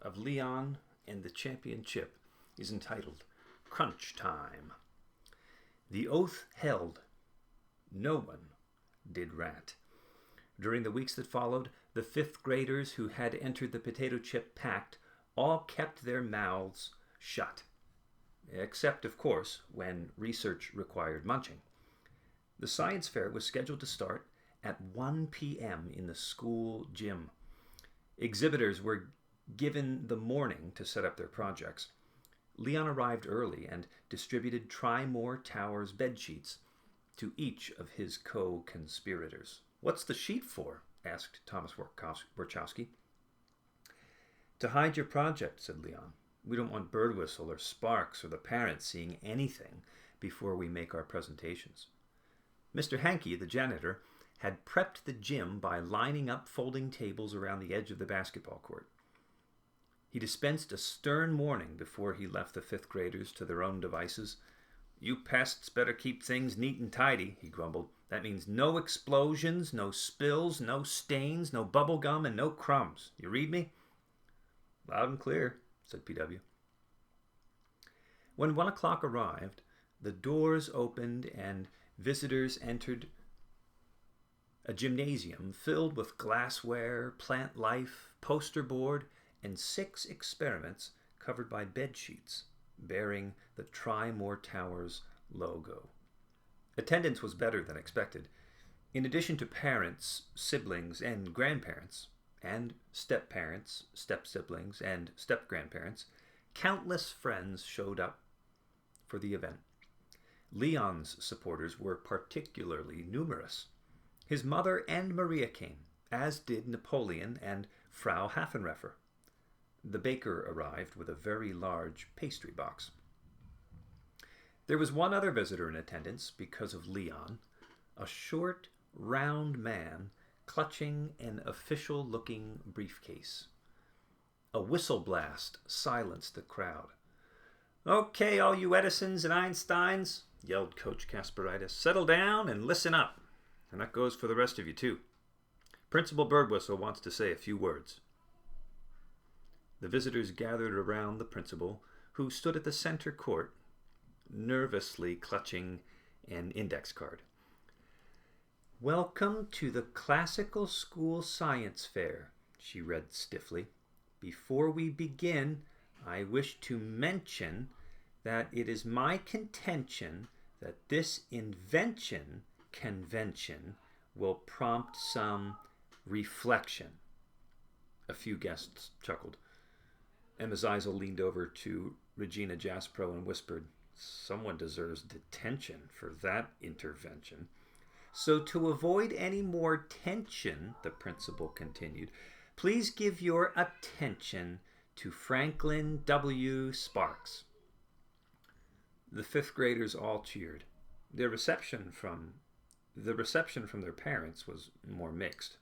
of Leon and the Championship is entitled Crunch Time. The oath held, no one did rat. During the weeks that followed, the fifth graders who had entered the potato chip pact all kept their mouths shut. Except, of course, when research required munching. The science fair was scheduled to start at 1 p.m. in the school gym. Exhibitors were given the morning to set up their projects. Leon arrived early and distributed Trimore Towers bedsheets to each of his co-conspirators. "What's the sheet for?" asked Thomas Warchowski. "To hide your project," said Leon. "We don't want Birdwhistle or Sparks or the parents seeing anything before we make our presentations." Mr. Hankey, the janitor, had prepped the gym by lining up folding tables around the edge of the basketball court. He dispensed a stern warning before he left the fifth graders to their own devices. "You pests better keep things neat and tidy," he grumbled. "That means no explosions, no spills, no stains, no bubble gum, and no crumbs. You read me?" "Loud and clear," said PW. When 1 o'clock arrived, the doors opened and visitors entered a gymnasium filled with glassware, plant life, poster board, and 6 experiments covered by bed sheets bearing the Trimore Towers logo. Attendance was better than expected. In addition to parents, siblings, and grandparents, and step-parents, step-siblings, and step-grandparents, countless friends showed up for the event. Leon's supporters were particularly numerous. His mother and Maria came, as did Napoleon and Frau Haffenreffer. The baker arrived with a very large pastry box. There was one other visitor in attendance because of Leon, a short, round man clutching an official-looking briefcase. A whistle blast silenced the crowd. "Okay, all you Edisons and Einsteins," yelled Coach Kasperitis, "settle down and listen up. And that goes for the rest of you, too. Principal Birdwhistle wants to say a few words." The visitors gathered around the principal, who stood at the center court, nervously clutching an index card. "Welcome to the Classical School Science Fair," she read stiffly. "Before we begin, I wish to mention that it is my contention that this invention convention will prompt some reflection." A few guests chuckled. Emma Zeisel leaned over to Regina Jaspro and whispered, "Someone deserves detention for that intervention." "So to avoid any more tension," the principal continued, "please give your attention to Franklin W. Sparks." The fifth graders all cheered. The reception from their parents was more mixed.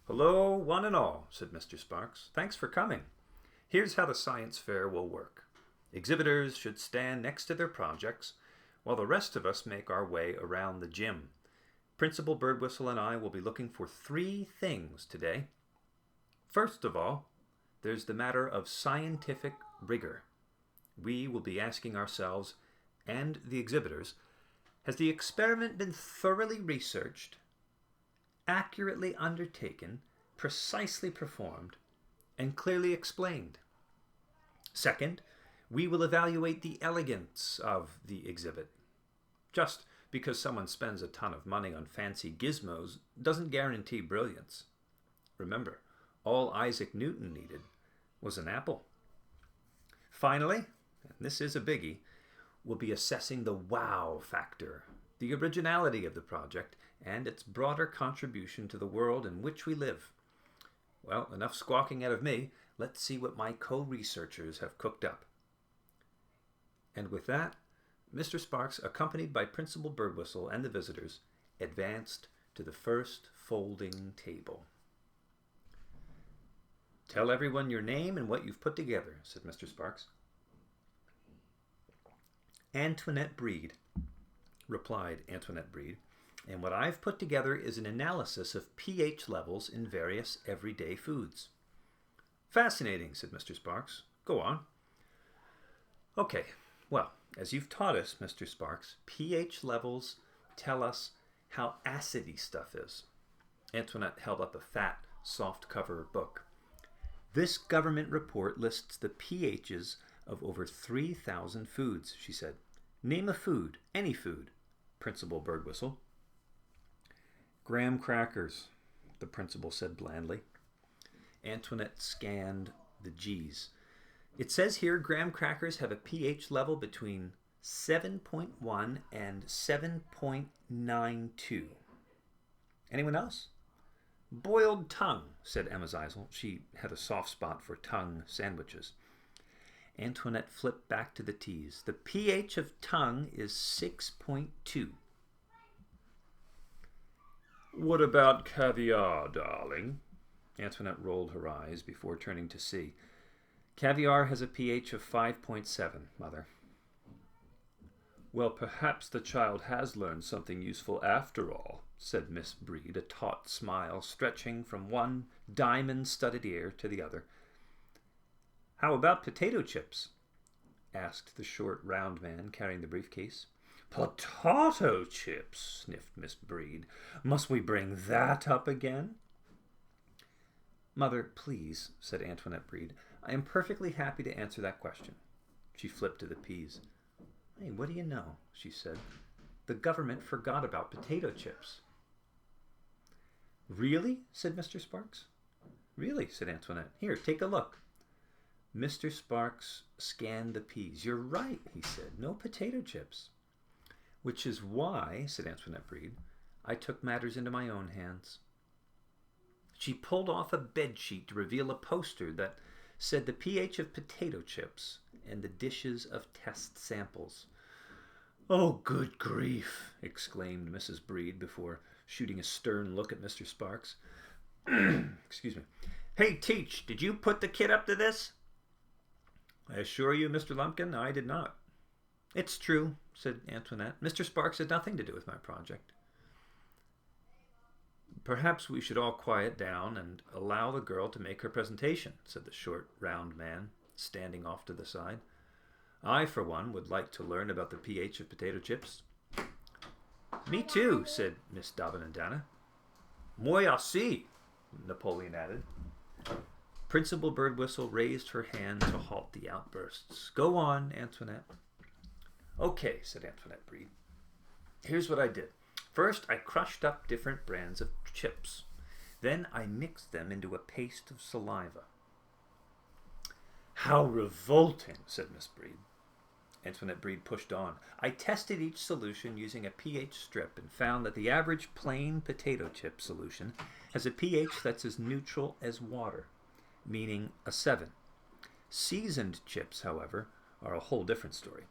"Hello, one and all," said Mr. Sparks. "Thanks for coming. Here's how the science fair will work. Exhibitors should stand next to their projects, while the rest of us make our way around the gym. Principal Birdwhistle and I will be looking for 3 things today. First of all, there's the matter of scientific rigor. We will be asking ourselves, and the exhibitors, has the experiment been thoroughly researched, accurately undertaken, precisely performed, and clearly explained? Second, we will evaluate the elegance of the exhibit. Just because someone spends a ton of money on fancy gizmos doesn't guarantee brilliance. Remember, all Isaac Newton needed was an apple. Finally, and this is a biggie, we'll be assessing the wow factor, the originality of the project, and its broader contribution to the world in which we live. Well, enough squawking out of me. Let's see what my co-researchers have cooked up. And with that, Mr. Sparks, accompanied by Principal Birdwhistle and the visitors, advanced to the first folding table. "Tell everyone your name and what you've put together," said Mr. Sparks. "Antoinette Breed," replied Antoinette Breed, "and what I've put together is an analysis of pH levels in various everyday foods." Fascinating, said Mr. Sparks. Go on. Okay, well, as you've taught us, Mr. Sparks, pH levels tell us how acidy stuff is. Antoinette held up a fat, soft-cover book. This government report lists the pHs of over 3,000 foods, she said. Name a food, any food, Principal Birdwhistle. Graham crackers, the principal said blandly. Antoinette scanned the G's. It says here graham crackers have a pH level between 7.1 and 7.92. Anyone else? Boiled tongue, said Emma Zeisel. She had a soft spot for tongue sandwiches. Antoinette flipped back to the T's. The pH of tongue is 6.2. What about caviar, darling? Antoinette rolled her eyes before turning to C. Caviar has a pH of 5.7, Mother. Well, perhaps the child has learned something useful after all, said Miss Breed, a taut smile stretching from one diamond-studded ear to the other. How about potato chips? Asked the short, round man carrying the briefcase. Potato chips, sniffed Miss Breed. Must we bring that up again? Mother, please, said Antoinette Breed. I am perfectly happy to answer that question. She flipped to the P's. Hey, what do you know? She said. The government forgot about potato chips. Really? Said Mr. Sparks. Really, said Antoinette. Here, take a look. Mr. Sparks scanned the P's. You're right, he said. No potato chips. Which is why, said Antoinette Breed, I took matters into my own hands. She pulled off a bedsheet to reveal a poster that said the pH of potato chips and the dishes of test samples. Oh, good grief, exclaimed Mrs. Breed before shooting a stern look at Mr. Sparks. Excuse me. Hey, Teach, did you put the kid up to this? I assure you, Mr. Lumpkin, I did not. It's true, said Antoinette. Mr. Sparks had nothing to do with my project. Perhaps we should all quiet down and allow the girl to make her presentation, said the short, round man, standing off to the side. I, for one, would like to learn about the pH of potato chips. Me too, said Miss Davenandana. Moi aussi, Napoleon added. Principal Birdwhistle raised her hand to halt the outbursts. Go on, Antoinette. Okay, said Antoinette Breed. Here's what I did. First, I crushed up different brands of chips. Then I mixed them into a paste of saliva. How revolting, said Miss Breed. Antoinette Breed pushed on. I tested each solution using a pH strip and found that the average plain potato chip solution has a pH that's as neutral as water, meaning a 7. Seasoned chips, however, are a whole different story.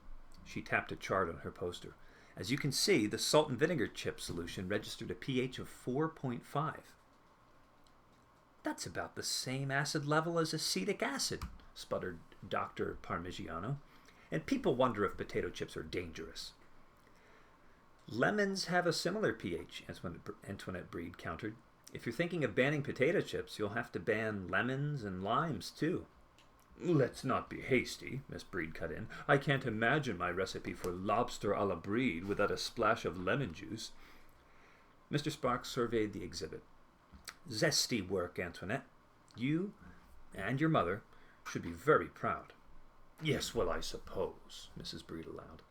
She tapped a chart on her poster. As you can see, the salt and vinegar chip solution registered a pH of 4.5. That's about the same acid level as acetic acid, sputtered Dr. Parmigiano. And people wonder if potato chips are dangerous. Lemons have a similar pH, Antoinette Breed countered. If you're thinking of banning potato chips, you'll have to ban lemons and limes, too. Let's not be hasty, Miss Breed cut in. I can't imagine my recipe for lobster a la Breed without a splash of lemon juice. Mr. Sparks surveyed the exhibit. Zesty work, Antoinette. You and your mother should be very proud. Yes, well, I suppose, Mrs. Breed allowed.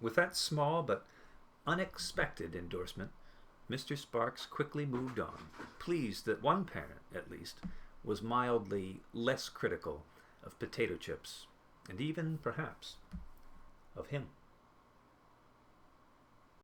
With that small but unexpected endorsement, Mr. Sparks quickly moved on, pleased that one parent, at least, was mildly less critical of potato chips, and even, perhaps, of him.